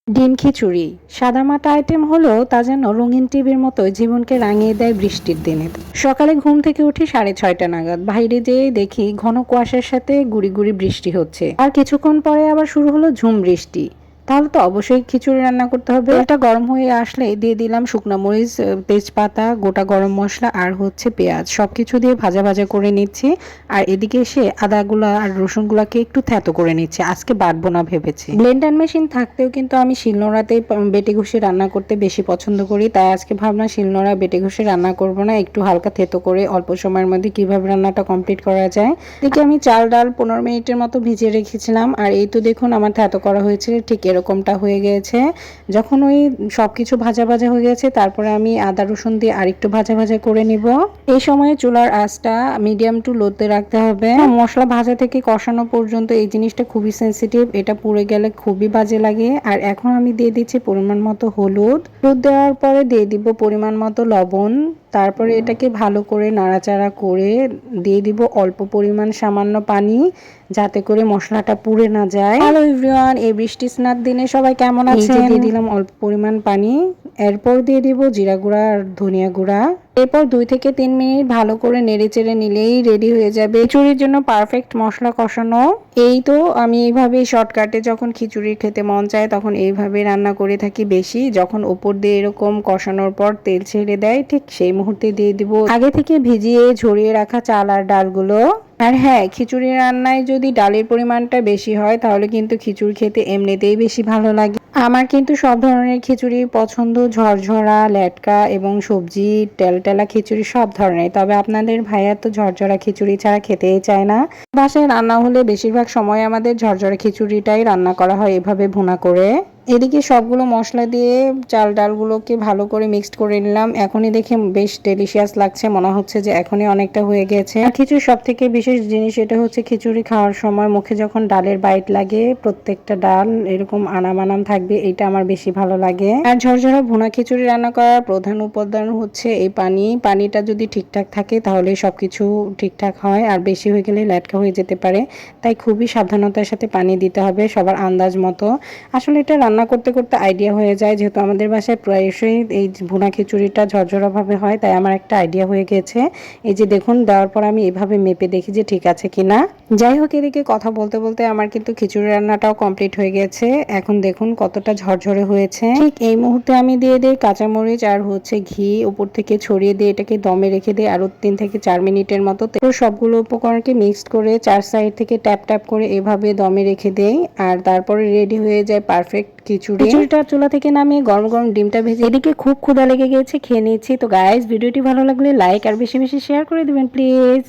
ডিম খিচুড়ি সাদামাটা আইটেম হলেও তা যেন রঙিন টিভির মতো জীবনকে রাঙিয়ে দেয় বৃষ্টির দিনে। সকালে ঘুম থেকে উঠি 6:30 নাগাদ, বাইরে যেয়ে দেখি ঘন কুয়াশার সাথে গুড়ি গুড়ি বৃষ্টি হচ্ছে, আর কিছুক্ষণ পরে আবার শুরু হলো ঝুম বৃষ্টি। তাহলে তো অবশ্যই খিচুড়ি রান্না করতে হবে। এটা গরম হয়ে আসলে দিয়ে দিলাম শুকনো মরিচ, তেজপাতা, গোটা গরম মশলা আর হচ্ছে পেঁয়াজ, সবকিছু দিয়ে ভাজা ভাজা করে নিচ্ছি। আর এদিকে এসে আদাগুলা আর রসুনগুলাকে একটু থেতো করে নিচ্ছি, আজকে বাটবো না ভেবেছি। ব্লেন্ডার মেশিন থাকতেও কিন্তু আমি শিলনোড়াতেই বেটে ঘষে রান্না করতে বেশি পছন্দ করি, তাই আজকে ভাবলাম শিলনোড়া বেটে ঘষে রান্না করব না, একটু হালকা থেতো করে অল্প সময়ের মধ্যে কিভাবে রান্নাটা কমপ্লিট করা যায়। এদিকে আমি চাল ডাল 15 মিনিটের মতো ভিজিয়ে রেখেছিলাম, আর এই তো দেখুন আমার থেতো করা হয়েছিল, ঠিক এরকমটা হয়ে গিয়েছে। যখন ওই সবকিছু ভাজা ভাজা হয়ে গেছে, তারপরে আমি আদা রসুন দিয়ে আরেকটু ভাজা ভাজা করে নিব। এই সময়ে চুলার আঁচটা মিডিয়াম টু লোতে রাখতে হবে। মশলা ভাজা থেকে কষানো পর্যন্ত এই জিনিসটা খুবই সেন্সিটিভ, এটা পুড়ে গেলে খুবই বাজে লাগে। আর এখন আমি দিয়ে দিচ্ছি পরিমাণ মতো হলুদ দেওয়ার পরে দিয়ে দিব পরিমাণ মতো লবণ। তারপরে এটাকে ভালো করে নাড়াচাড়া করে দিয়ে দিব অল্প পরিমাণ সামান্য পানি, যাতে করে মশলাটা পুড়ে না যায়। হ্যালো এভরিওয়ান, এই বৃষ্টি স্নাত দিনে সবাই কেমন আছেন? দিয়ে দিলাম অল্প পরিমাণ পানি, এরপর দিয়ে দিব জিরা গুঁড়া আর ধনিয়া গুঁড়া। এরপর 2 থেকে 3 মিনিট ভালো করে নেড়েচেড়ে নিলেই রেডি হয়ে যাবে খিচুড়ির জন্য পারফেক্ট মশলা কষানো। এই তো আমি এইভাবেই শর্টকাটে যখন খিচুড়ি খেতে মন চায় তখন এইভাবে রান্না করে থাকি বেশি। যখন উপর দিয়ে এরকম কষানোর পর তেল ছেড়ে দেয়, ঠিক সেই মুহূর্তে দিয়ে দিব আগে থেকে ভিজিয়ে ঝরিয়ে রাখা চাল আর ডালগুলো। আর হ্যাঁ, খিচুড়ি রান্নায় যদি ডালের পরিমাণটা বেশি হয় তাহলে কিন্তু খিচুড়ি খেতে এমনিতেই বেশি ভালো লাগে। আমার কিন্তু সব ধরনের খিচুড়ি পছন্দ, ঝরঝরা, লেটকা এবং সবজি টেলটেলা খিচুড়ি সব ধরনের। তবে আপনাদের ভাইয়া তো ঝরঝরা খিচুড়ি ছাড়া খেতেই চায় না। বাসায় রান্না হলে বেশিরভাগ সময় আমাদের ঝরঝরা খিচুড়িটাই রান্না করা হয় এভাবে ভুনা করে। এদিকে সবগুলো মশলা দিয়ে চাল ডালগুলোকে ভালো করে মিক্সড করে নিলাম। এখনই দেখে বেশ ডেলিশিয়াস লাগছে, মনে হচ্ছে যে এখনই অনেকটা হয়ে গেছে। আর খিচুড়ি সব থেকে বিশেষ জিনিস এটা হচ্ছে খিচুড়ি খাওয়ার সময় মুখে যখন ডালের বাইট লাগে, প্রত্যেকটা ডাল এরকম আনাম আনাম থাকবে, এটা আমার বেশি ভালো লাগে। আর ঝরঝরা ভুনা খিচুড়ি রান্না করার প্রধান উপাদান হচ্ছে এই পানিটা যদি ঠিকঠাক থাকে তাহলে সবকিছু ঠিকঠাক হয়, আর বেশি হয়ে গেলে ল্যাটকা হয়ে যেতে পারে। তাই খুবই সাবধানতার সাথে পানি দিতে হবে সবার আন্দাজ মতো। আসলে এটা রান্না করতে করতে আইডিয়া হয়ে যায়, যেহেতু আমাদের বাসায় প্রায়শই এই ভুনা খিচুড়িটা ঝরঝরা ভাবে হয়, তাই আমার একটা আইডিয়া হয়ে গেছে। এই যে দেখুন, দেওয়ার পর আমি এভাবে মেপে দেখি যে ঠিক আছে কিনা। যাই হোক, এদিকে কথা বলতে বলতে আমার কিন্তু খিচুড়ি রান্নাটাও কমপ্লিট হয়ে গেছে। এখন দেখুন কতটা ঝরঝরে হয়েছে। ঠিক এই মুহূর্তে আমি দিয়ে দিই কাঁচামরিচ আর হচ্ছে ঘি উপর থেকে ছড়িয়ে দিয়ে এটাকে দমে রেখে দিই আরো 3 থেকে 4 মিনিটের মতো। তো সবগুলো উপকরণকে মিক্সড করে 4 সাইড থেকে ট্যাপ ট্যাপ করে এভাবে দমে রেখে দেই, আর তারপরে রেডি হয়ে যায় পারফেক্ট খিচুড়িটা চুলা থেকে নামিয়ে গরম গরম ডিমটা ভেজে এদিকে খুব ক্ষুধা লেগে গেছে, খেয়ে নিচ্ছি। তো গাইস, ভিডিওটি ভালো লাগলে লাইক আর বেশি বেশি শেয়ার করে দিবেন প্লিজ।